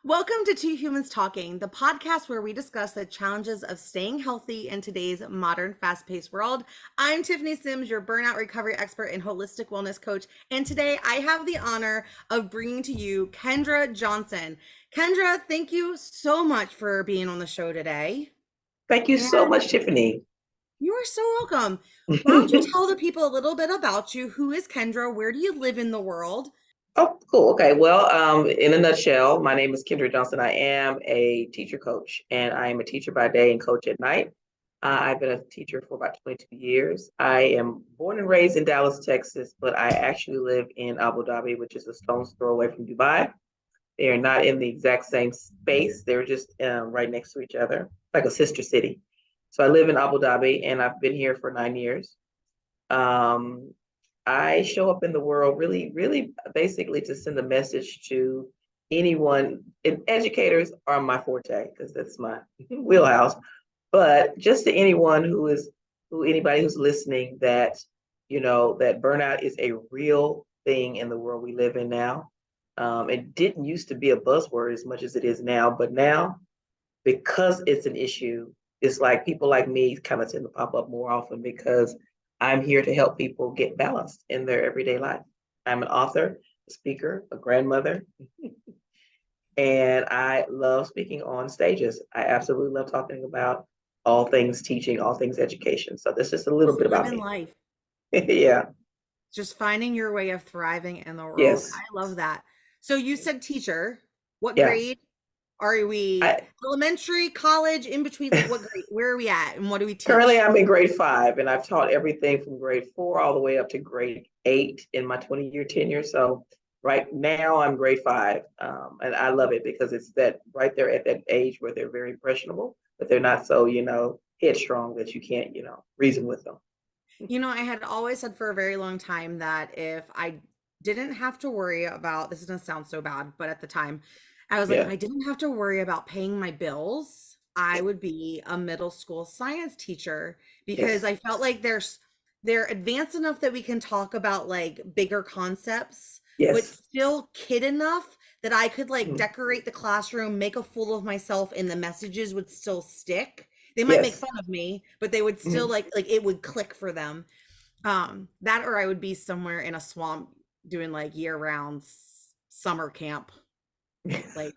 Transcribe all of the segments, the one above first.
Welcome to Two Humans Talking, the podcast where we discuss the challenges of staying healthy in today's modern, fast paced world. I'm Tiffany Sims, your burnout recovery expert and holistic wellness coach. And today I have the honor of bringing to you Kendria Johnson. Kendra, thank you so much for being on the show today. Thank you so And much, Tiffany. you are so welcome. Why don't you tell the people a little bit about you? Who is Kendra? Where do you live in the world? Oh, cool. Okay. Well, in a nutshell, my name is Kendria Johnson. I am a teacher coach, and I am a teacher by day and coach at night. I've been a teacher for about 22 years. I am born and raised in Dallas, Texas, but I actually live in Abu Dhabi, which is a stone's throw away from Dubai. They are not in the exact same space. They're just right next to each other, like a sister city. So I live in Abu Dhabi, and I've been here for 9 years. Um, I show up in the world really, really basically to send a message to anyone. And educators are my forte because that's my wheelhouse. But just to anyone who anybody who's listening that, that burnout is a real thing in the world we live in now. It didn't used to be a buzzword as much as it is now, but now because it's an issue, it's like people like me kind of tend to pop up more often because I'm here to help people get balanced in their everyday life. I'm an author, a speaker, a grandmother, and I love speaking on stages. I absolutely love talking about all things teaching, all things education. So that's just a little Just bit about living me. life, Yeah. just finding your way of thriving in the world. Yes. I love that. So you said teacher. What Yeah. grade are we? I Elementary, college, in between? Like what grade? Where are we at? And what do we currently teach? I'm in grade 5, and I've taught everything from grade 4 all the way up to grade 8 in my 20-year tenure. So right now I'm grade 5, and I love it because it's that right there at that age where they're very impressionable, but they're not so headstrong that you can't reason with them. I had always said for a very long time that if I didn't have to worry about, this is gonna sound so bad, but at the time, I was like, if Yeah. I didn't have to worry about paying my bills, I would be a middle school science teacher because Yes. I felt like they're advanced enough that we can talk about like bigger concepts, but Yes. still kid enough that I could like Mhm. decorate the classroom, make a fool of myself, and the messages would still stick. They might make Yes. fun of me, but they would still Mhm. like it would click for them. That or I would be somewhere in a swamp doing like year-round summer camp, like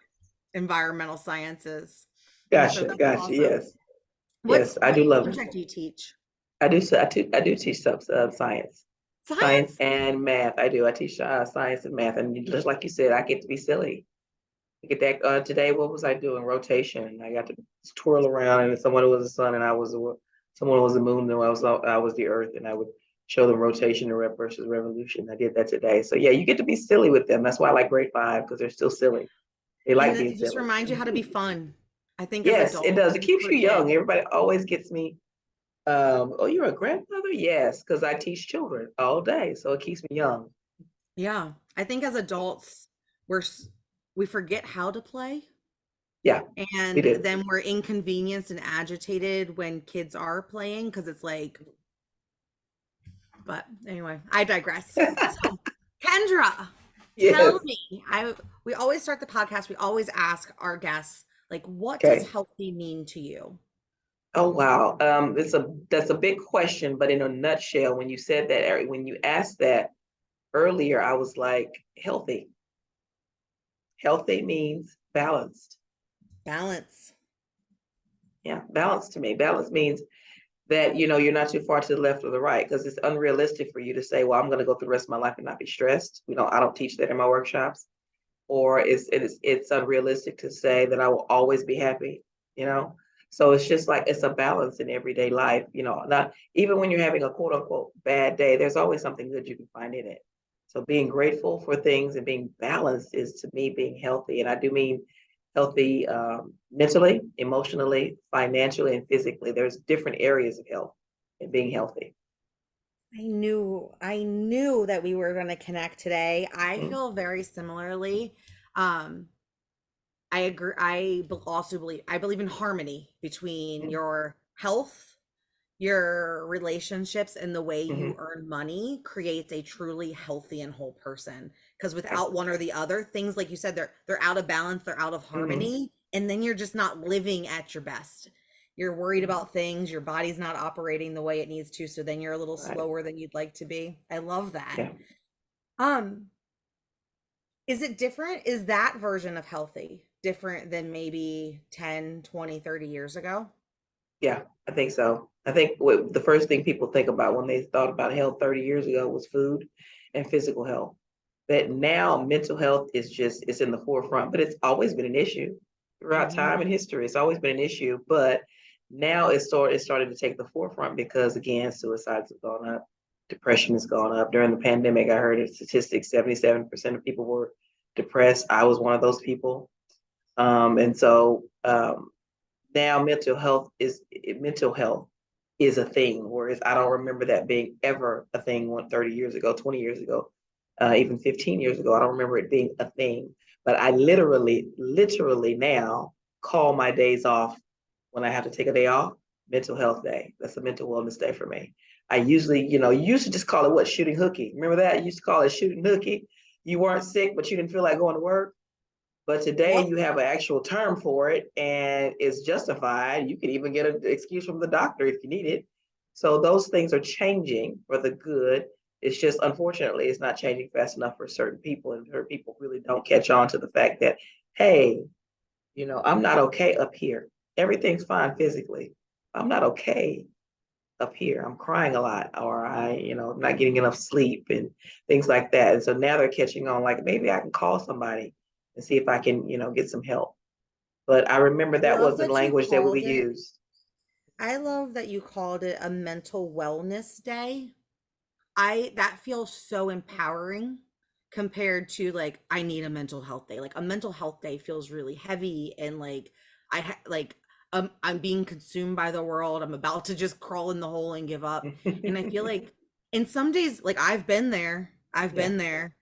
environmental sciences. And so Gotcha. that's Gotcha. awesome. Yes. What Yes. I what do love it. subject do you teach? I do. So I do teach science. Science Science? and math. I do. I teach science and math, and just like you said, I get to be silly. I get that today. What was I doing? Rotation. I got to twirl around, and someone was the sun, and someone was the moon, and I was the earth, and I would show them rotation and rep versus revolution. I did that today. So yeah, you get to be silly with them. That's why I like grade 5 because they're still silly. They And like it being just silly. reminds you how to be fun. I think as Yes, it adults, does. It we keeps you forget. young. Everybody always gets me. Oh, you're a grandmother? Yes, because I teach children all day, so it keeps me young. Yeah. I think as adults, we forget how to play. Yeah, we And do. then we're inconvenienced and agitated when kids are playing because it's like, but anyway, I digress. So, Kendra, tell Yes. me, we always start the podcast, we always ask our guests, like, what does Okay. healthy mean to you? Oh wow. That's a big question, but in a nutshell, when you said that, when you asked that earlier, I was like, healthy. Healthy means balanced. Balance. Yeah, balance to me. Balance means that you're not too far to the left or the right because it's unrealistic for you to say, well, I'm going to go through the rest of my life and not be stressed. I don't teach that in my workshops. Or it's unrealistic to say that I will always be happy, you know. So it's just like it's a balance in everyday life, not even when you're having a quote unquote bad day, there's always something good you can find in it. So being grateful for things and being balanced is to me being healthy. And I do mean healthy mentally, emotionally, financially, and physically. There's different areas of health and being healthy. I knew that we were going to connect today. I Mhm. feel very similarly. Um, I agree. Also I believe in harmony between Mhm. your health, your relationships, and the way you Mhm. earn money creates a truly healthy and whole person. because without one or the other, things like you said, they're out of balance, they're out of Mm-hmm. harmony, and then you're just not living at your best. You're worried Mm-hmm. about things, your body's not operating the way it needs to, so then you're a little Right. slower than you'd like to be. I love that. Yeah. Um, is it different? Is that version of healthy different than maybe 10, 20, 30 years ago? Yeah, I think so. I think what the first thing people think about when they thought about health 30 years ago was food and physical health. That now mental health is just it's in the forefront, but it's always been an issue throughout Hmm. time and history. It's always been an issue, but now it's started to take the forefront because again, suicides have gone up, depression has gone up. During the pandemic, I heard a statistic 77% of people were depressed. I was one of those people. And so now mental health is a thing, whereas I don't remember that being ever a thing 30 years ago, 20 years ago, even 15 years ago. I don't remember it being a thing. But I literally now call my days off when I have to take a day off, mental health day. That's a mental wellness day for me. I usually, you used to just call it what, shooting hooky. Remember that? You used to call it shooting hooky. You weren't sick, but you didn't feel like going to work. But today What? you have an actual term for it and it's justified. You can even get an excuse from the doctor if you need it. So those things are changing for the good. It's just unfortunately it's not changing fast enough for certain people, and certain people really don't catch on to the fact that, hey, I'm not okay up here. Everything's fine physically. I'm not okay up here. I'm crying a lot, or I'm not getting enough sleep and things like that. And so now they're catching on, like maybe I can call somebody and see if I can, get some help. But I remember I that love wasn't that you language that we called it. used. I love that you called it a mental wellness day. I that feels so empowering compared to like I need a mental health day. Like a mental health day feels really heavy and like like I'm being consumed by the world. I'm about to just crawl in the hole and give up. And I feel like in some days like I've been there. I've Yeah, been there.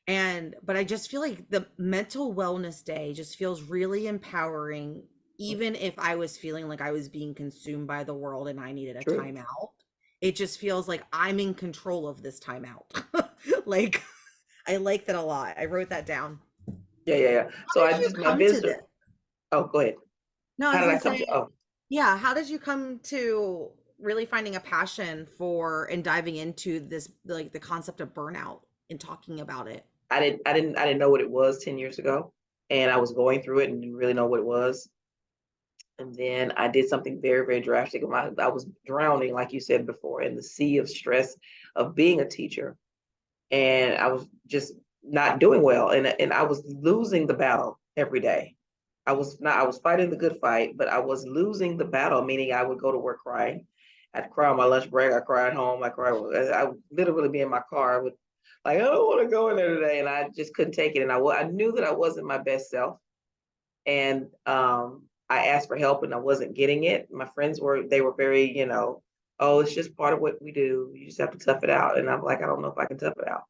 And but I just feel like the mental wellness day just feels really empowering, even if I was feeling like I was being consumed by the world and I needed a true. timeout. It just feels like I'm in control of this timeout. Like I like that a lot. I wrote that down. Yeah, yeah, yeah. How So did I you just my come to visitor. this? Oh, go ahead. No, I How was did I gonna come to? say, Oh, yeah, how did you come to really finding a passion for and diving into this like the concept of burnout and talking about it? I didn't know what it was 10 years ago, and I was going through it and didn't really know what it was. And then I did something very, very drastic. I was drowning, like you said before, in the sea of stress of being a teacher, and I was just not doing well, and I was losing the battle every day. I was fighting the good fight, but I was losing the battle, meaning I would go to work crying. I'd cry on my lunch break. I cried home. I would literally be in my car with, like, I don't want to go in there today, and I just couldn't take it. And I knew that I wasn't my best self, and I asked for help and I wasn't getting it. My friends were very, oh, it's just part of what we do. You just have to tough it out. And I'm like, I don't know if I can tough it out.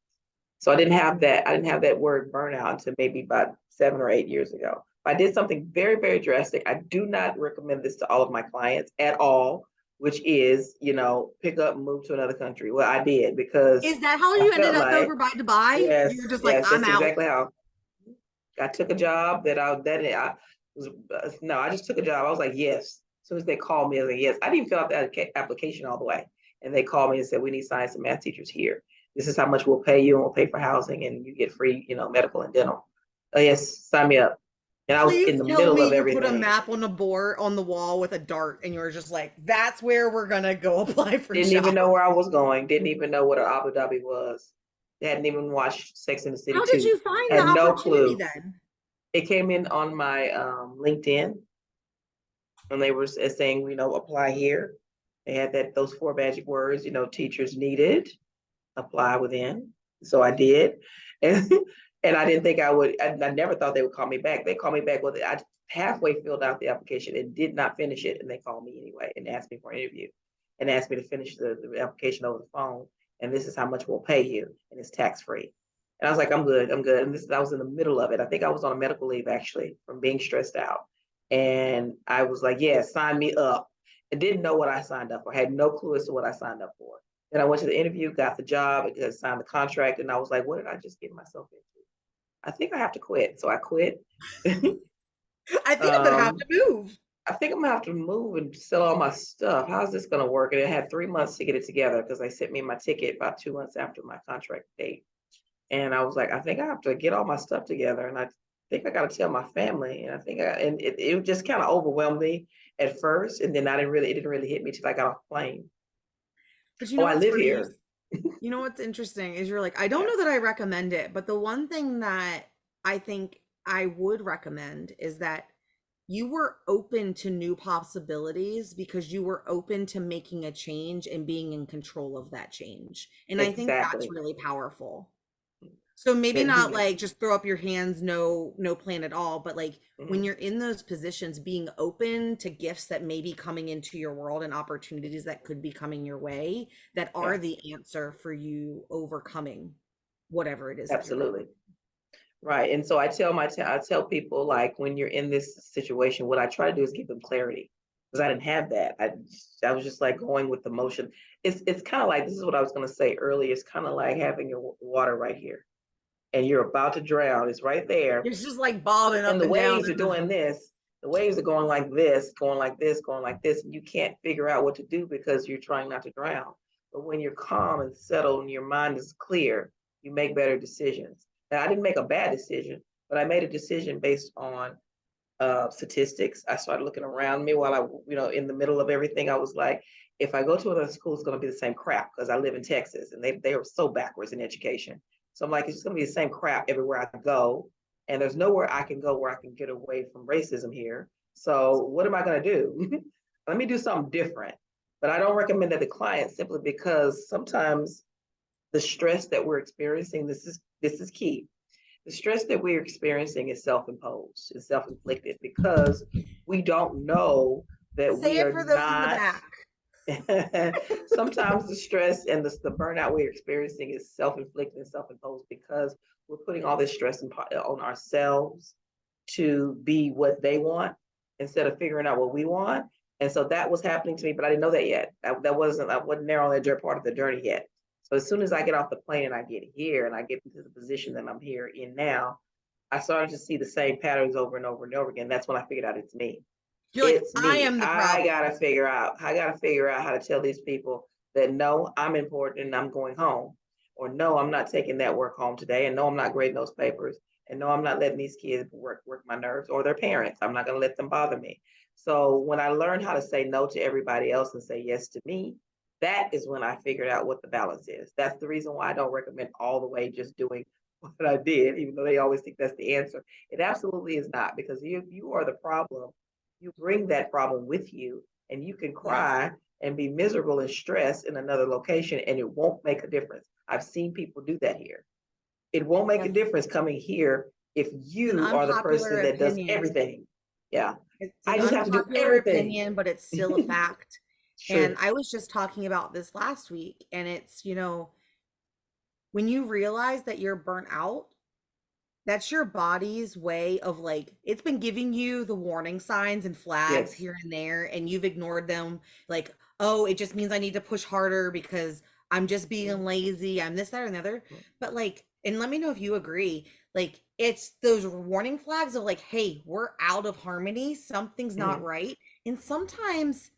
So I didn't have that. I didn't have that word burnout until maybe about 7 or 8 years ago. I did something very, very drastic. I do not recommend this to all of my clients at all, which is, pick up and move to another country. Well, I did because Is that how I you ended felt up like, over by Dubai? yes, You were just like, yes, I'm that's out. exactly how I took a job that I was no, I just took a job. I was like, yes. As soon as they called me, I was like, yes. I didn't even fill out the application all the way. And they called me and said, we need science and math teachers here. This is how much we'll pay you, and we'll pay for housing, and you get free, medical and dental. Oh, yes, sign me up. And I was in Please the tell middle me of you put a everything. map on a board on the wall with a dart and you were just like, that's where we're gonna go apply for Didn't even know jobs. where I was going. Didn't even know what Abu Dhabi was. Hadn't even watched Sex and the City How did 2. you find the Had no opportunity clue. then? It came in on my LinkedIn, and they were saying, apply here. They had those four magic words, teachers needed, apply within. So I did, and and I didn't think I would. I never thought they would call me back. They called me back. Well, I halfway filled out the application and did not finish it, and they called me anyway and asked me for an interview, and asked me to finish the application over the phone. And this is how much we'll pay you, and it's tax free. And I was like, I'm good, I'm good. And I was in the middle of it. I think I was on a medical leave actually from being stressed out. And I was like, yeah, sign me up. I didn't know what I signed up for. I had no clue as to what I signed up for. Then I went to the interview, got the job, signed the contract, and I was like, what did I just get myself into? I think I have to quit. So I quit. I think I'm gonna have um, to move. I think I'm gonna have to move and sell all my stuff. How's this gonna work? And it had 3 months to get it together because they sent me my ticket about 2 months after my contract date. And I was like, I think I have to get all my stuff together. And I think I got to tell my family. And I think it just kind of overwhelmed me at first. And then it didn't really hit me till I got off the plane. But you Oh, know I what's live funny? here. You know what's interesting is you're like, I don't Yeah, know that I recommend it, but the one thing that I think I would recommend is that you were open to new possibilities because you were open to making a change and being in control of that change. And I think that's exactly. really powerful. So maybe That not you, like just throw up your hands, no plan at all, but like when mhm, you're in those positions, being open to gifts that may be coming into your world and opportunities that could be coming your way that yeah, are the answer for you overcoming whatever it is that you're going. absolutely. Right. And so I tell people like when you're in this situation, what I try to do is give them clarity because I didn't have that. I was just like going with the motion. It's kind of like this is what I was going to say earlier. It's kind of like having your water right here and you're about to drown. It's right there. It's just like bobbing And up the and down waves are in the doing this. The waves are going like this, going like this, going like this. And you can't figure out what to do because you're trying not to drown. But when you're calm and settled and your mind is clear, you make better decisions. Now, I didn't make a bad decision, but I made a decision based on statistics. I started looking around me while in the middle of everything. I was like, if I go to another school, it's going to be the same crap because I live in Texas and they are so backwards in education. So I'm like, it's just going to be the same crap everywhere I go. And there's nowhere I can go where I can get away from racism here. So what am I going to do? Let me do something different. But I don't recommend that to clients simply because sometimes the stress that we're experiencing, this is key. The stress that we're experiencing is self-imposed, is self-inflicted because we don't know that say we it are for those in the not. back. Sometimes the stress and the burnout we're experiencing is self-inflicted and self-imposed because we're putting all this stress on ourselves to be what they want instead of figuring out what we want. And so that was happening to me, but I didn't know that yet. I wasn't there on that part of the journey yet. So as soon as I get off the plane and I get here and I get into the position that I'm here in now, I started to see the same patterns over and over and over again. That's when I figured out it's me. You're like, It's I me. am the I problem. gotta figure out. I gotta figure out how to tell these people that no, I'm important and I'm going home, or no, I'm not taking that work home today, and no, I'm not grading those papers, and no, I'm not letting these kids work my nerves or their parents. I'm not gonna let them bother me. So when I learned how to say no to everybody else and say yes to me, that is when I figured out what the balance is. That's the reason why I don't recommend all the way just doing what I did, even though they always think that's the answer. It absolutely is not because you are the problem. You bring that problem with you and you can Yes. cry and be miserable and stressed in another location and it won't make a difference. I've seen people do that here. It won't make a Yes. difference coming here if It's an you are the unpopular person that does opinion. everything. Yeah. It's I an just have to do unpopular everything. opinion, but it's still a fact. And True. I was just talking about this last week, and it's, when you realize that you're burnt out, that's your body's way of like, it's been giving you the warning signs and flags Yes. here and there, and you've ignored them. Like, oh, it just means I need to push harder because I'm just being Mhm. lazy. I'm this, that, or the other. But like, and let me know if you agree. Like, it's those warning flags of like, hey, we're out of harmony. Something's not Mhm. right. And sometimes,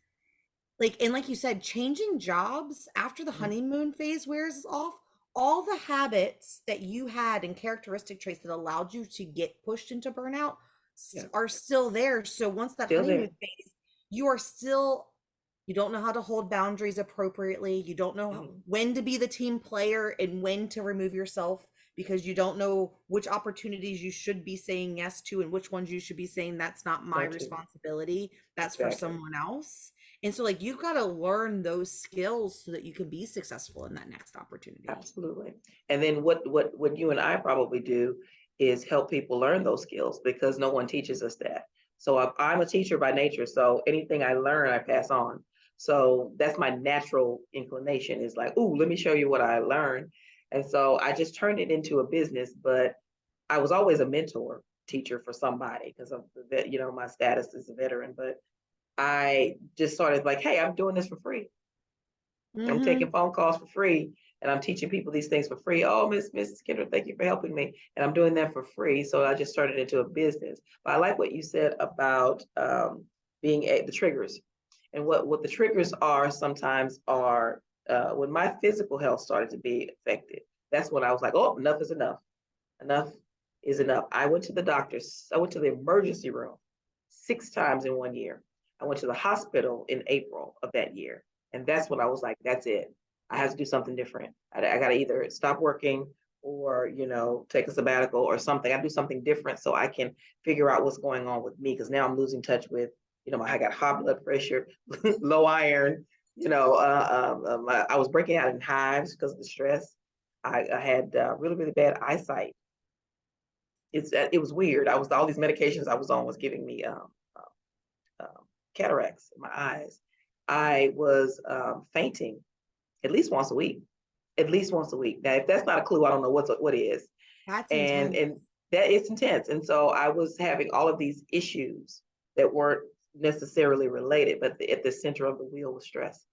like you said, changing jobs after the Mhm. honeymoon phase wears off, all the habits that you had and characteristic traits that allowed you to get pushed into burnout Yeah. are still there. So once that Still honeymoon there. phase, you are still, you don't know how to hold boundaries appropriately. You don't know Mhm. when to be the team player and when to remove yourself because you don't know which opportunities you should be saying yes to and which ones you should be saying that's not my No to. responsibility, that's for Exactly. someone else. And so like you've got to learn those skills so that you can be successful in that next opportunity. Absolutely. And then what you and I probably do is help people learn those skills because no one teaches us that. So I'm a teacher by nature, so anything I learn, I pass on. So that's my natural inclination is like, "Ooh, let me show you what I learned." And so I just turned it into a business, but I was always a mentor teacher for somebody because of my status as a veteran, but I just started like, "Hey, I'm doing this for free. I'm Mm-hmm. taking phone calls for free and I'm teaching people these things for free. Oh, Mrs. Kendra, thank you for helping me. And I'm doing that for free. So I just started into a business. But I like what you said about the triggers. And what the triggers are sometimes are when my physical health started to be affected. That's when I was like, oh, enough is enough. Enough is enough. I went to the doctors. I went to the emergency room 6 times in 1 year. I went to the hospital in April of that year. And that's when I was like, that's it. I have to do something different. I got to either stop working or, take a sabbatical or something. I do something different so I can figure out what's going on with me. Because now I'm losing touch with, I got high blood pressure, low iron, I was breaking out in hives because of the stress. I had really, really bad eyesight. It was weird. All these medications I was on was giving me cataracts in my eyes. I was fainting at least once a week. At least once a week. Now, if that's not a clue, I don't know what is. That's And intense. and that it's intense. And so I was having all of these issues that weren't necessarily related, but at the center of the wheel was stress.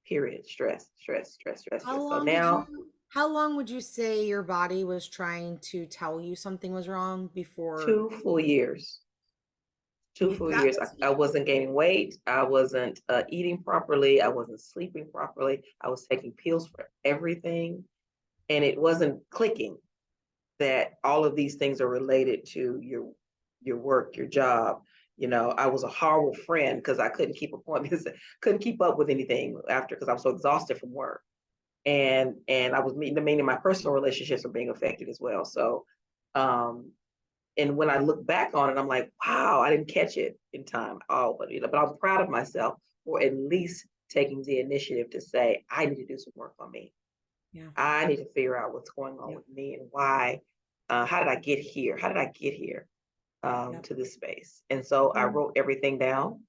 Period. Stress, stress, stress, stress, How stress. So long did now you, how long would you say your body was trying to tell you something was wrong before 2 full years. Two full years. that's, I wasn't gaining weight. I wasn't eating properly. I wasn't sleeping properly. I was taking pills for everything. And it wasn't clicking that all of these things are related to your work, your job. I was a horrible friend because I couldn't keep appointments, couldn't keep up with anything after because I was so exhausted from work. And I was meaning my personal relationships were being affected as well. So um and when I look back on it, I'm like, wow, I didn't catch it in time. Oh, but I'm proud of myself for at least taking the initiative to say, I need to do some work on me. yeah, I need to figure out what's going on yeah, with me and why. How did I get here? How did I get here yeah. to this space? And so I wrote everything down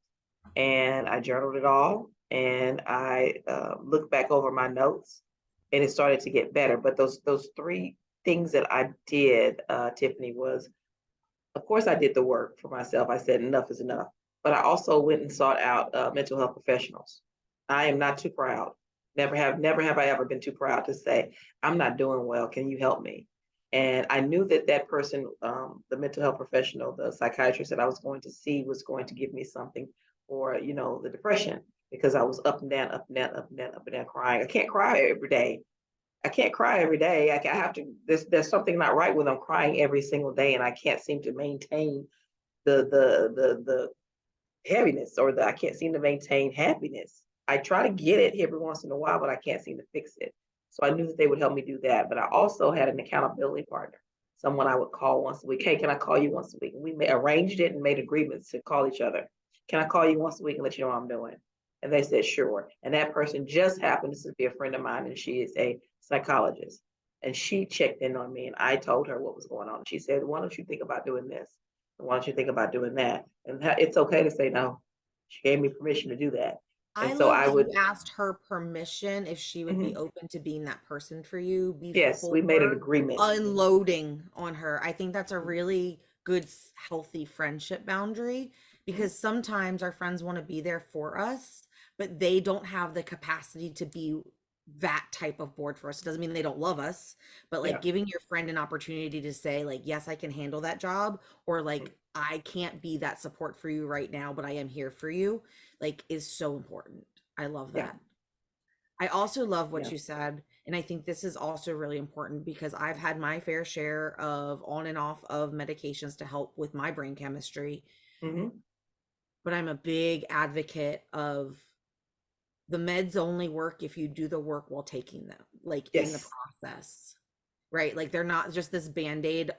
and I journaled it all and I looked back over my notes and it started to get better. But those three things that I did, Tiffany, was of course, I did the work for myself. I said enough is enough. But I also went and sought out mental health professionals. I am not too proud. Never have I ever been too proud to say, I'm not doing well. Can you help me? And I knew that that person, the mental health professional, the psychiatrist that I was going to see was going to give me something for, the depression because I was up and down, up and down, up and down, up and down crying. I can't cry every day. I can't cry every day. I have to. There's something not right when I'm crying every single day, and I can't seem to maintain the heaviness or I can't seem to maintain happiness. I try to get it every once in a while, but I can't seem to fix it. So I knew that they would help me do that. But I also had an accountability partner, someone I would call once a week. Hey, can I call you once a week? And we arranged it and made agreements to call each other. Can I call you once a week and let you know how I'm doing? And they said, sure. And that person just happened to be a friend of mine, and she is a psychologist. And she checked in on me, and I told her what was going on. She said, why don't you think about doing this? Why don't you think about doing that? And it's okay to say no. She gave me permission to do that. I And so love I that would, you asked her permission if she would be mhm, open to being that person for you yes, we made an before agreement. unloading on her. I think that's a Mhm, really good, healthy friendship boundary mhm, because sometimes our friends want to be there for us, but they don't have the capacity to be that type of board for us. It doesn't mean they don't love us, but like yeah. giving your friend an opportunity to say, like, yes, I can handle that job, or Mhm, like, I can't be that support for you right now, but I am here for you, like, is so important. I love yeah. that. I also love what Yeah. you said, and I think this is also really important because I've had my fair share of on and off of medications to help with my brain chemistry, Hmm. but I'm a big advocate of the meds only work if you do the work while taking them, like in the Yes. process, right? Like they're not just this band-aid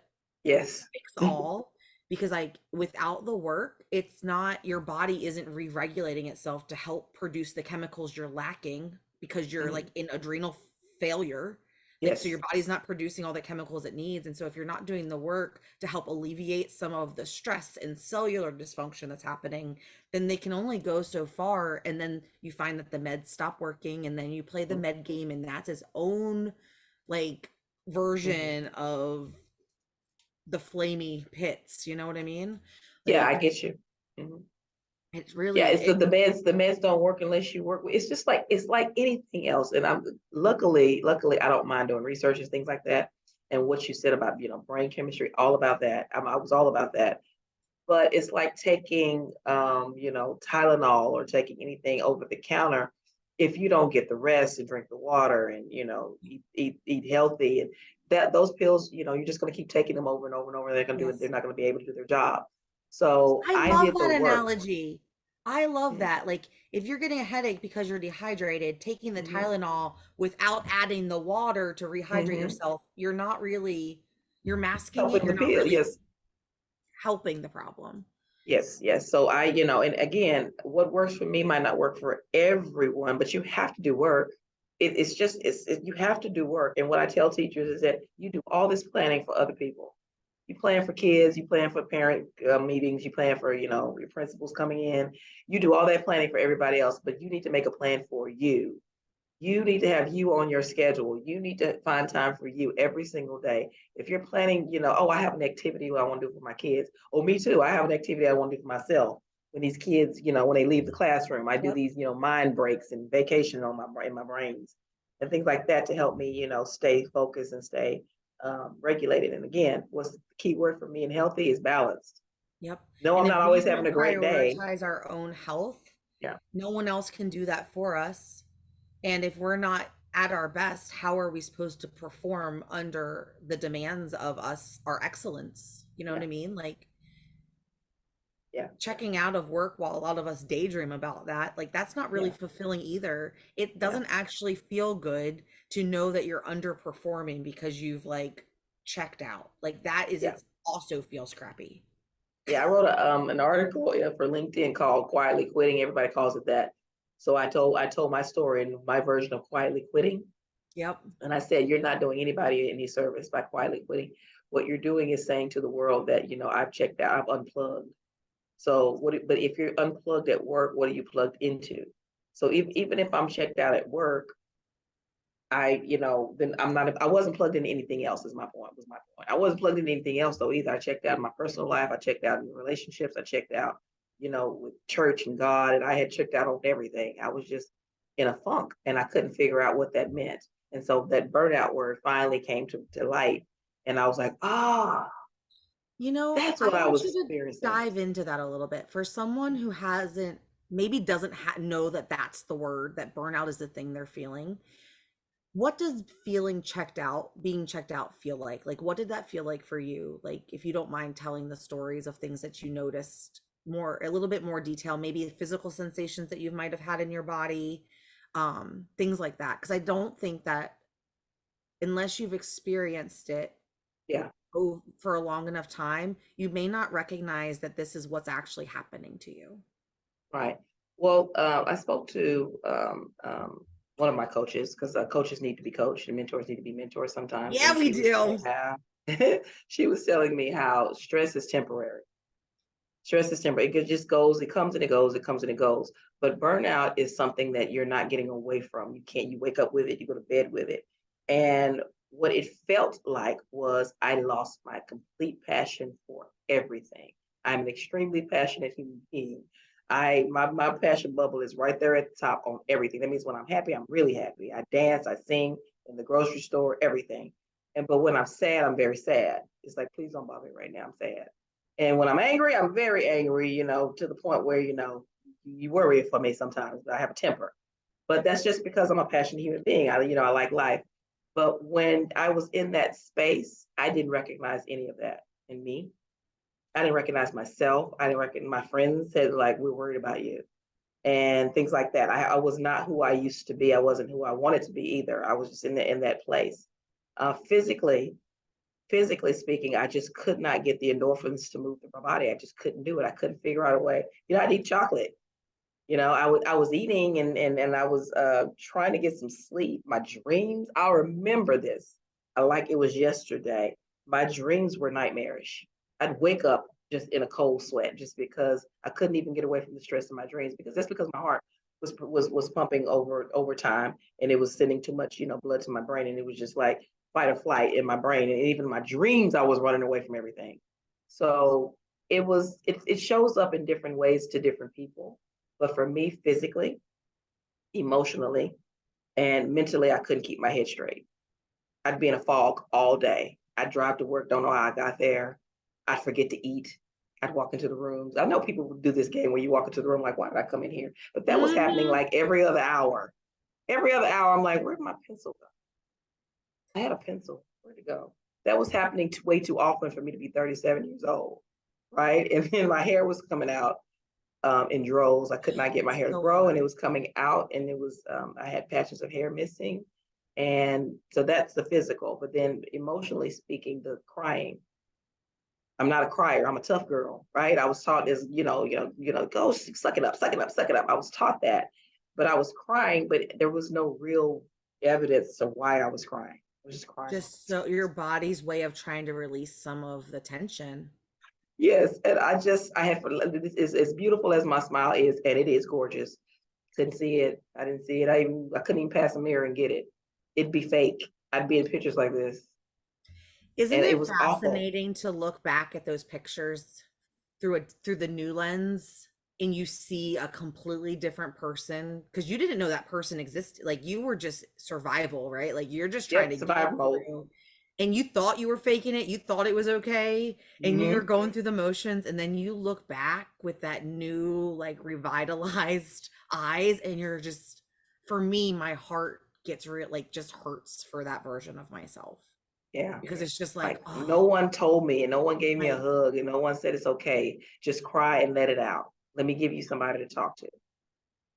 Yes. fix all, because like without the work, it's not, your body isn't re-regulating itself to help produce the chemicals you're lacking because you're Hmm. like in adrenal failure. Like, so your Yes. body's not producing all the chemicals it needs, and so if you're not doing the work to help alleviate some of the stress and cellular dysfunction that's happening, then they can only go so far, and then you find that the meds stop working, and then you play the Hmm. med game, and that's its own like Hmm. version of the flamey pits, you know what I mean? Yeah, I Like, get you. Hmm. It really Yeah, it's is. the meds don't work unless you work with, it's like anything else. And I'm luckily I don't mind doing research and things like that. And what you said about, brain chemistry, all about that. I was all about that. But it's like taking Tylenol or taking anything over the counter. If you don't get the rest and drink the water and eat healthy, and that those pills, you're just going to keep taking them over and over and over. They're going to do it. They're Yes. not going to be able to do their job. So I I love did the that work. analogy. I love that. Like, if you're getting a headache because you're dehydrated, taking the Mm-hmm. Tylenol without adding the water to rehydrate Hmm. yourself, you're not really, you're masking it. Helping You're the not pill, really yes, helping the problem. yes, yes. So and again, what works for me might not work for everyone, but you have to do work. It's just you have to do work. And what I tell teachers is that you do all this planning for other people. You plan for kids, you plan for parent meetings, you plan for your principals coming in. You do all that planning for everybody else, but you need to make a plan for you. You need to have you on your schedule. You need to find time for you every single day. If you're planning, oh, I have an activity I want to do for my kids. Oh, me too. I have an activity I want to do for myself. When these kids, when they leave the classroom, I do Yep. these, mind breaks and vacation in my brains and things like that to help me, stay focused and stay regulated. And again, what's the key word for me and healthy is balanced. Yep. No, I'm And if not we always having don't a great day. prioritize our own health, Yeah, no one else can do that for us. And if we're not at our best, how are we supposed to perform under the demands of us, our excellence? You know what yeah, I mean? Like, yeah, yeah, checking out of work while a lot of us daydream about that, like that's not really yeah, fulfilling either. It yeah, doesn't actually feel good to know that you're underperforming because you've like checked out. Like that is yeah. it's also feels crappy. Yeah, I wrote an article for LinkedIn called "Quietly Quitting." Everybody calls it that. So I told my story and my version of quietly quitting, Yep. and I said, "You're not doing anybody any service by quietly quitting. What you're doing is saying to the world that I've checked out, I've unplugged. So but if you're unplugged at work, what are you plugged into? So even if I'm checked out at work, then I wasn't plugged into anything else is my point, was my point. I wasn't plugged into anything else though either. I checked out in my personal life. I checked out in relationships. I checked out, with church and God, and I had checked out on everything. I was just in a funk and I couldn't figure out what that meant. And so that burnout word finally came to light. And I was like, that's I what I want was you to experiencing. dive into that a little bit. For someone who hasn't, maybe doesn't know that that's the word, that burnout is the thing they're feeling. What does being checked out feel like? Like, what did that feel like for you? Like, if you don't mind telling the stories of things that you noticed more, a little bit more detail, maybe physical sensations that you might have had in your body, things like that. Because I don't think that unless you've experienced it Yeah, for a long enough time, you may not recognize that this is what's actually happening to you. right. Well, I spoke to one of my coaches because coaches need to be coached and mentors need to be mentors sometimes. Yeah, And we she was do. saying how she was telling me how stress is temporary. Stress is temporary. It just goes, it comes and it goes, it comes and it goes. But burnout is something that you're not getting away from. You wake up with it, you go to bed with it. And what it felt like was I lost my complete passion for everything. I'm an extremely passionate human being. My passion bubble is right there at the top on everything. That means when I'm happy, I'm really happy. I dance, I sing in the grocery store, everything. But when I'm sad, I'm very sad. It's like, please don't bother me right now. I'm sad. And when I'm angry, I'm very angry, to the point where, you worry for me sometimes. I have a temper. But that's just because I'm a passionate human being. I like life. But when I was in that space, I didn't recognize any of that in me. I didn't recognize myself. I didn't recognize my friends said, like, we're worried about you and things like that. I was not who I used to be. I wasn't who I wanted to be either. I was just in that place. Physically speaking, I just could not get the endorphins to move through my body. I just couldn't do it. I couldn't figure out a way. I'd eat chocolate. I was eating and I was trying to get some sleep. My dreams, I remember this. I like it was yesterday. My dreams were nightmarish. I'd wake up just in a cold sweat just because I couldn't even get away from the stress of my dreams because that's because my heart was pumping over time and it was sending too much, blood to my brain and it was just like fight or flight in my brain and even my dreams I was running away from everything. So it shows up in different ways to different people. But for me, physically, emotionally, and mentally, I couldn't keep my head straight. I'd be in a fog all day. I'd drive to work, don't know how I got there. I'd forget to eat. I'd walk into the rooms. I know people would do this game where you walk into the room like, why did I come in here? But that was happening Hmm. like every other hour. Every other hour, I'm like, where'd my pencil go? I had a pencil. Where'd it go? That was happening way too often for me to be 37 years old, right? And then my hair was coming out in droves. I could not get my hair to So grow, and it hard. was coming out, and it was I had patches of hair missing, and so that's the physical. But then emotionally speaking, the crying. I'm not a crier. I'm a tough girl, right? I was taught as go suck it up, suck it up, suck it up. I was taught that, but I was crying, but there was no real evidence of why I was crying. I was just crying all Just the so time. your body's way of trying to release some of the tension. Yes, and I have this is as beautiful as my smile is, and it is gorgeous. Couldn't see it. I didn't see it. I couldn't even pass a mirror and get it. It'd be fake. I'd be in pictures like this, Isn't and it it was awful. fascinating to look back at those pictures through the new lens and you see a completely different person because you didn't know that person existed. Like you were just survival, right? Like you're just trying Yep, to get survival mode. through and you thought you were faking it. You thought it was okay and you're Hmm. going through the motions and then you look back with that new like revitalized eyes and you're just for me my heart gets real like just hurts for that version of myself Yeah. because it's just like, Like oh, no one told me, and no one gave me a right. hug, and no one said it's okay. Just cry and let it out. Let me give you somebody to talk to.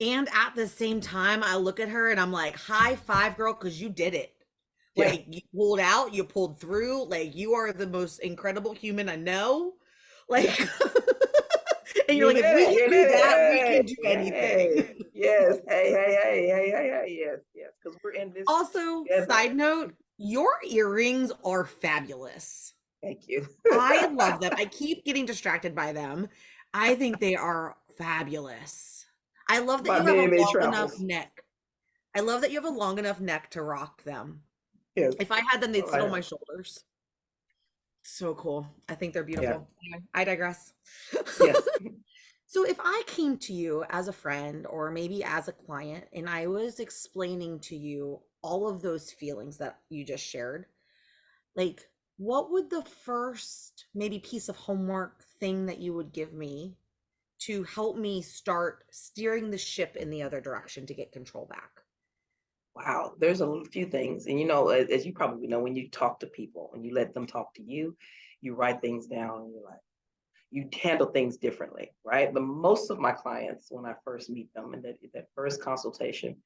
And at the same time, I look at her and I'm like, high five, girl, because you did it. Yeah. Like, you pulled out, you pulled through. Like, you are the most incredible human I know. Like, and you're You like, did if we it. can You do did that, we it. can do Hey, hey, anything. yes. Hey, hey, hey, hey, hey, hey, yes, yes. Because we're in this Also, together. side note, your earrings are fabulous. Thank you. I love them. I keep getting distracted by them. I think they are fabulous. I love that My you have a many, many long enough travels. neck. I love that you have a long enough neck to rock them. Yes. If I had them, they'd Oh, sit I on my know. shoulders. So cool. I think they're Yeah. beautiful. Anyway, I digress. Yes. So if I came to you as a friend or maybe as a client and I was explaining to you all of those feelings that you just shared, like what would the first maybe piece of homework thing that you would give me to help me start steering the ship in the other direction to get control back? Wow. There's a few things. And as you probably know, when you talk to people and you let them talk to you, you write things down and you're like, you handle things differently, right? But most of my clients, when I first meet them in that first consultation,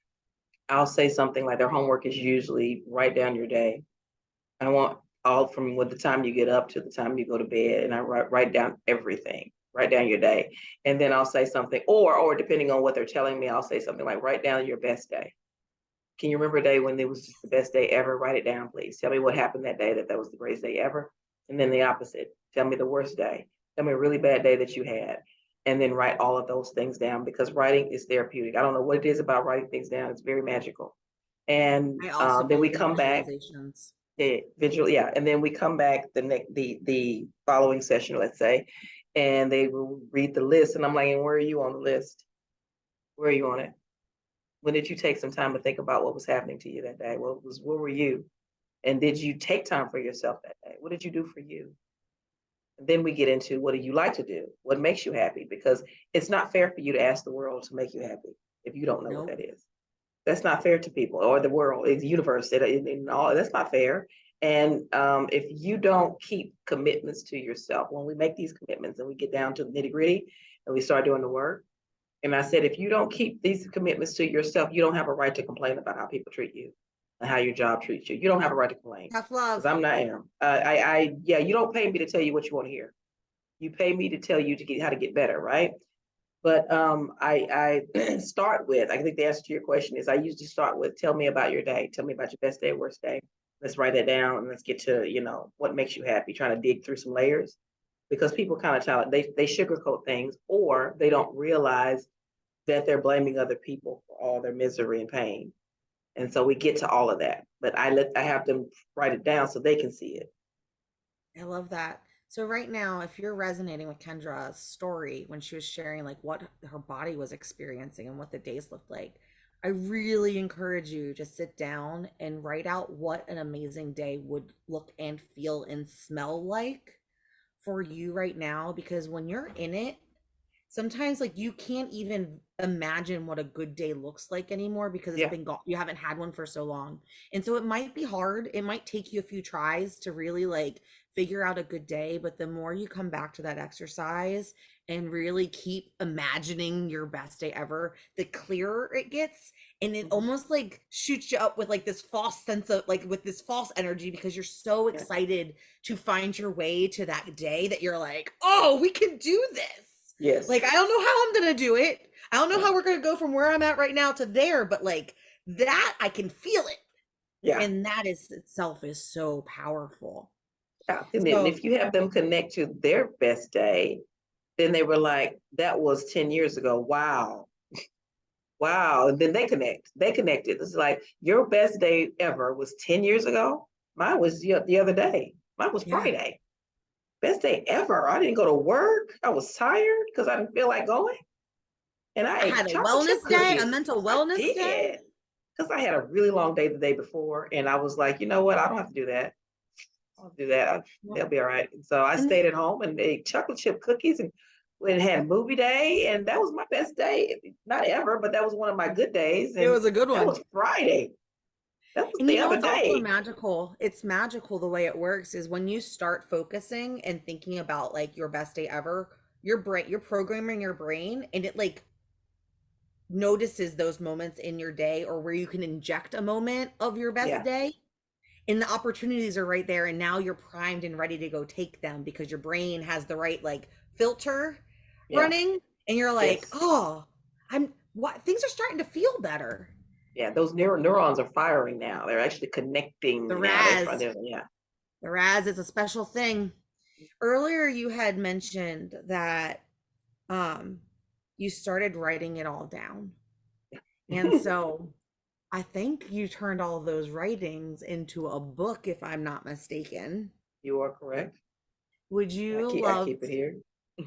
I'll say something like their homework is usually write down your day. I want all from what the time you get up to the time you go to bed, and I write down everything. Write down your day, and then I'll say something, or depending on what they're telling me, I'll say something like write down your best day. Can you remember a day when it was just the best day ever? Write it down, please. Tell me what happened that day that was the greatest day ever. And then the opposite. Tell me the worst day. Tell me a really bad day that you had. And then write all of those things down because writing is therapeutic. I don't know what it is about writing things down. It's very magical. And I also then we believe in come back, visualizations. visual, yeah. And then we come back the next the following session, let's say, and they will read the list. And I'm like, and where are you on the list? Where are you on it? When did you take some time to think about what was happening to you that day? Where were you? And did you take time for yourself that day? What did you do for you? And then we get into what do you like to do? What makes you happy? Because it's not fair for you to ask the world to make you happy if you don't know what Nope. that is. That's not fair to people or the world, the universe, all that's not fair. And if you don't keep commitments to yourself, when we make these commitments and we get down to the nitty gritty and we start doing the work, and I said, if you don't keep these commitments to yourself, you don't have a right to complain about how people treat you and how your job treats you. You don't have a right to complain Tough because love. I'm not am. Yeah, you don't pay me to tell you what you want to hear. You pay me to tell you to get how to get better, right? But I start with. I think the answer to your question is I usually start with tell me about your day. Tell me about your best day, worst day. Let's write that down and let's get to what makes you happy. Trying to dig through some layers because people kind of tell it they sugarcoat things or they don't realize that they're blaming other people for all their misery and pain. And so we get to all of that. But I have them write it down so they can see it. I love that. So right now, if you're resonating with Kendra's story when she was sharing like what her body was experiencing and what the days looked like, I really encourage you to sit down and write out what an amazing day would look and feel and smell like for you right now, because when you're in it, sometimes like you can't even imagine what a good day looks like anymore because it's Yeah. been gone, you haven't had one for so long. And so it might be hard, it might take you a few tries to really like figure out a good day, but the more you come back to that exercise and really keep imagining your best day ever, the clearer it gets. And it Mhm. almost like shoots you up with like this false sense of like with this false energy because you're so Yeah. excited to find your way to that day that you're like, oh, we can do this. Like, Yes. I don't know how I'm gonna do it. I don't know Yeah. how we're gonna go from where I'm at right now to there, but like that, I can feel it. Yeah. And that is itself is so powerful. Yeah. And then So if you have them connect to their best day, then they were like, that was 10 years ago. Wow. Wow. And then they connect. They connected. It's like your best day ever was 10 years ago. Mine was the other day. Mine was yeah, Friday. Best day ever. I didn't go to work. I was tired because I didn't feel like going. And I I ate had a chocolate chip wellness day, a cookies. mental I wellness day. did. Because I had a really long day the day before. And I was like, you know what? I don't have to do that. I'll do that. Well, They'll be all right. And so I and stayed at home and ate chocolate chip cookies and went and had movie day. And that was my best day. Not ever, but that was one of my good days. it And was a good that one. was Friday. That was And the you know other what's also day. magical? It's magical the way it works is when you start focusing and thinking about like your best day ever, your brain, you're programming your brain and it like notices those moments in your day or where you can inject a moment of your best Yeah. day and the opportunities are right there and now you're primed and ready to go take them because your brain has the right like filter Yeah. running and you're like, Yes. oh, I'm what things are starting to feel better. Yeah. Those neurons are firing now. They're actually The connecting now. raz Yeah. the raz is a special thing. Earlier you had mentioned that um you started writing it all down, and so I think you turned all of those writings into a book, if I'm not mistaken. You are correct. Would I you keep I love, keep it here.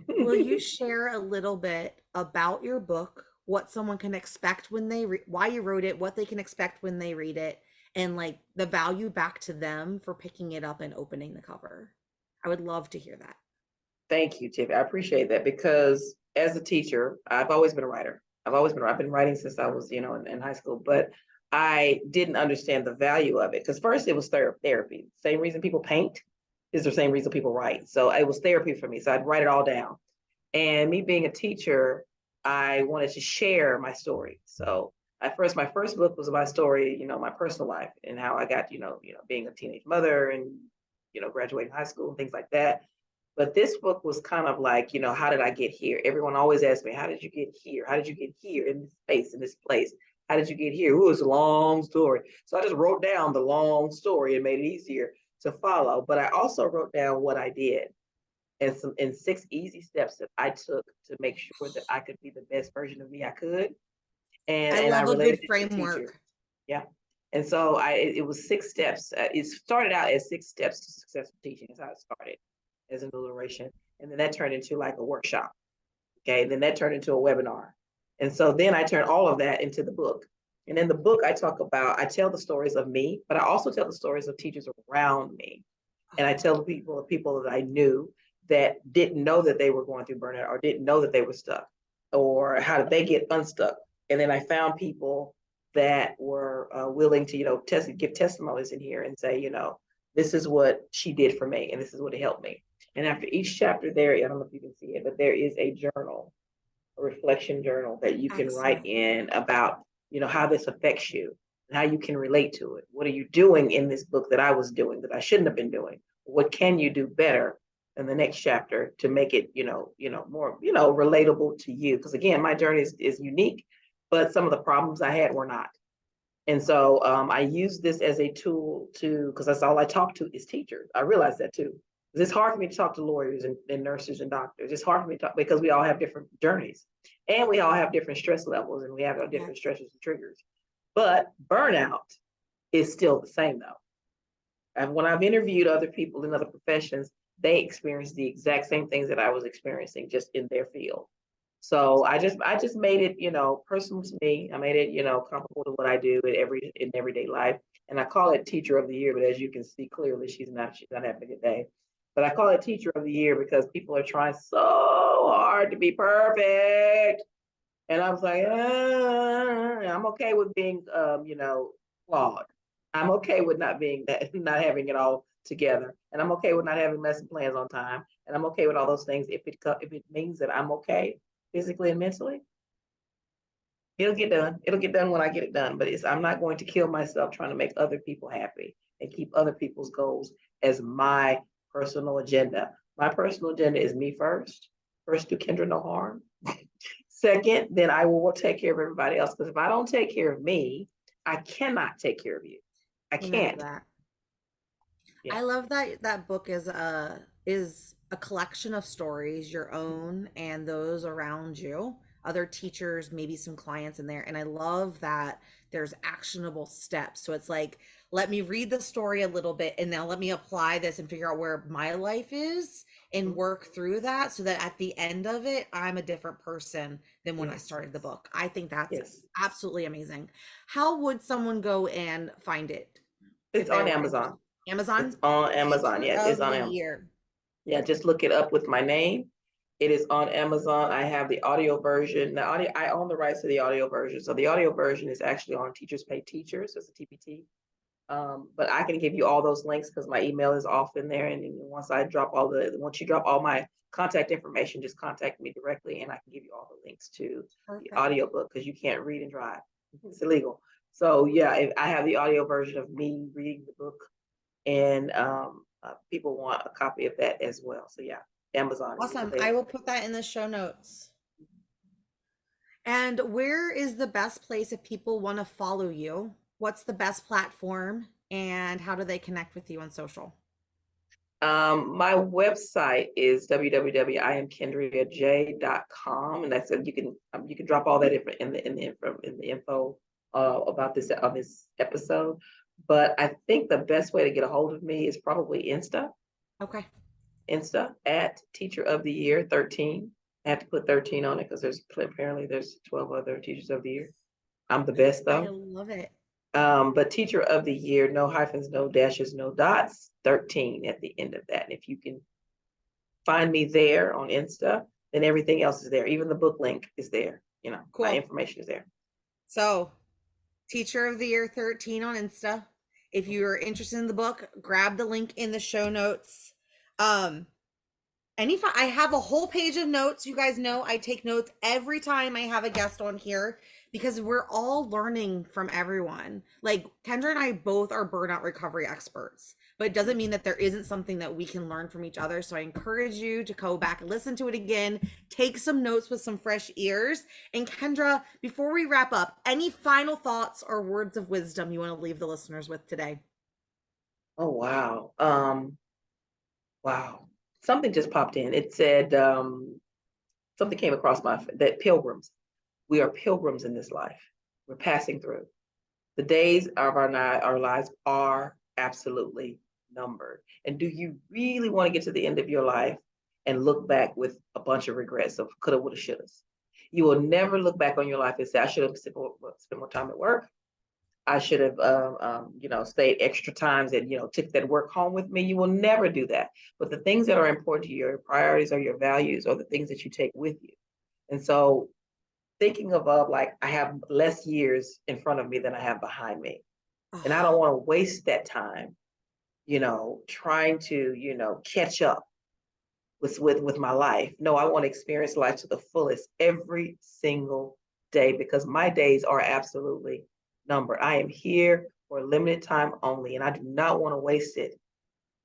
will you share a little bit about your book, what someone can expect when why you wrote it, what they can expect when they read it, and like the value back to them for picking it up and opening the cover? I would love to hear that. Thank you, Tiffany. I appreciate that because as a teacher, I've always been a writer. I've been writing since I was, in high school, but I didn't understand the value of it because first it was therapy. Same reason people paint is the same reason people write. So it was therapy for me. So I'd write it all down. And me being a teacher, I wanted to share my story. So my first book was my story, my personal life and how I got, being a teenage mother and, graduating high school and things like that. But this book was kind of like, how did I get here? Everyone always asks me, how did you get here? How did you get here in this space, in this place? How did you get here? Ooh, it's a long story. So I just wrote down the long story and made it easier to follow. But I also wrote down what I did and in 6 easy steps that I took to make sure that I could be the best version of me I could. I And I love a related good it to a teacher. framework. Yeah. And so it was 6 steps. It started out as 6 steps to successful teaching. Is how it started as an alliteration. And then that turned into like a workshop. Okay. Then that turned into a webinar. And so then I turned all of that into the book. And in the book, I tell the stories of me, but I also tell the stories of teachers around me. And I tell the people that I knew that didn't know that they were going through burnout or didn't know that they were stuck or how did they get unstuck. And then I found people that were willing to, give testimonies in here and say, this is what she did for me and this is what it helped me. And after each chapter there, I don't know if you can see it, but there is a journal, a reflection journal that you can write Excellent. in about, how this affects you and how you can relate to it. What are you doing in this book that I was doing that I shouldn't have been doing? What can you do better in the next chapter to make it, more, relatable to you? Because again, my journey is unique, but some of the problems I had were not. And so I use this as a tool because that's all I talk to is teachers. I realize that too. It's hard for me to talk to lawyers and nurses and doctors. It's hard for me to talk because we all have different journeys and we all have different stress levels and we have different Yes. stressors and triggers. But burnout is still the same though. And when I've interviewed other people in other professions, they experienced the exact same things that I was experiencing just in their field. So I just made it, personal to me. I made it, comparable to what I do in everyday life. And I call it Teacher of the Year, but as you can see clearly, she's not having a good day. But I call it Teacher of the Year because people are trying so hard to be perfect. And I was like, I'm okay with being, flawed. I'm okay with not being that, not having it all together, and I'm okay with not having lesson plans on time, and I'm okay with all those things if it means that I'm okay physically and mentally. It'll get done. It'll get done when I get it done. But I'm not going to kill myself trying to make other people happy and keep other people's goals as my personal agenda. My personal agenda is me first. First, do Kendra no harm. Second, then I will take care of everybody else. Because if I don't take care of me, I cannot take care of you. I Amen to can't. that. Yeah. I love that that book is a collection of stories, your own and those around you, other teachers, maybe some clients in there. And I love that there's actionable steps. So it's like, let me read the story a little bit and now let me apply this and figure out where my life is and Mhm. work through that so that at the end of it, I'm a different person than when I Yes. started the book. I think that's Yes. absolutely amazing. How would someone go and find it It's if they on were Amazon. interested? Amazon? It's on Amazon. Teacher Yes, it's of on the Amazon. Year. Yeah, just look it up with my name. It is on Amazon. I have the audio version. I own the rights to the audio version. So the audio version is actually on Teachers Pay Teachers. It's a TPT. But I can give you all those links because my email is off in there. And then once you drop all my contact information, just contact me directly and I can give you all the links to the Perfect. audio book because you can't read and drive. It's illegal. So yeah, I have the audio version of me reading the book and people want a copy of that as well. So yeah, Amazon is Awesome. I will available. put that in the show notes. And where is the best place if people want to follow you? What's the best platform and how do they connect with you on social? My website is www.iamkendriaj.com, and that's you can drop all that info about this on this episode. But I think the best way to get a hold of me is probably Okay. Insta at Teacher of the Year 13. I have to put 13 on it because there's 12 other Teachers of the Year. I'm the best I though. love it. But Teacher of the Year, no hyphens, no dashes, no dots, 13 at the end of that. And if you can find me there on Insta, then everything else is there. Even the book link is there. My Cool. information is there. So, Teacher of the Year 13 on Insta. If you're interested in the book, grab the link in the show notes. Um, I have a whole page of notes. You guys know I take notes every time I have a guest on here because we're all learning from everyone. Like Kendra and I both are burnout recovery experts, but it doesn't mean that there isn't something that we can learn from each other. So I encourage you to go back and listen to it again, take some notes with some fresh ears. And Kendra, before we wrap up, any final thoughts or words of wisdom you want to leave the listeners with today? Oh wow. Wow. Something just popped in. It said something came across that pilgrims. We are pilgrims in this life. We're passing through. The days of our lives are absolutely numbered. And do you really want to get to the end of your life and look back with a bunch of regrets of coulda, woulda, shouldas? You will never look back on your life and say, I should have spent more time at work. I should have, stayed extra times and, took that work home with me. You will never do that. But the things that are important to you, your priorities or your values, are the things that you take with you. And so thinking of like I have less years in front of me than I have behind me. And I don't Oh, want to waste that time, trying to, catch up with my life. No, I want to experience life to the fullest every single day because my days are absolutely numbered. I am here for a limited time only, and I do not want to waste it.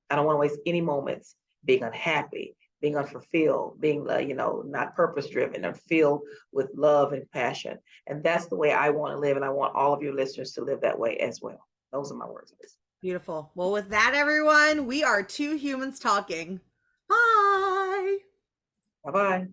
I don't want to waste any moments being unhappy, being unfulfilled, being, not purpose driven and filled with love and passion. And that's the way I want to live. And I want all of your listeners to live that way as well. Those are my words. beautiful. Well, with that, everyone, we are two humans talking. Bye. Bye bye.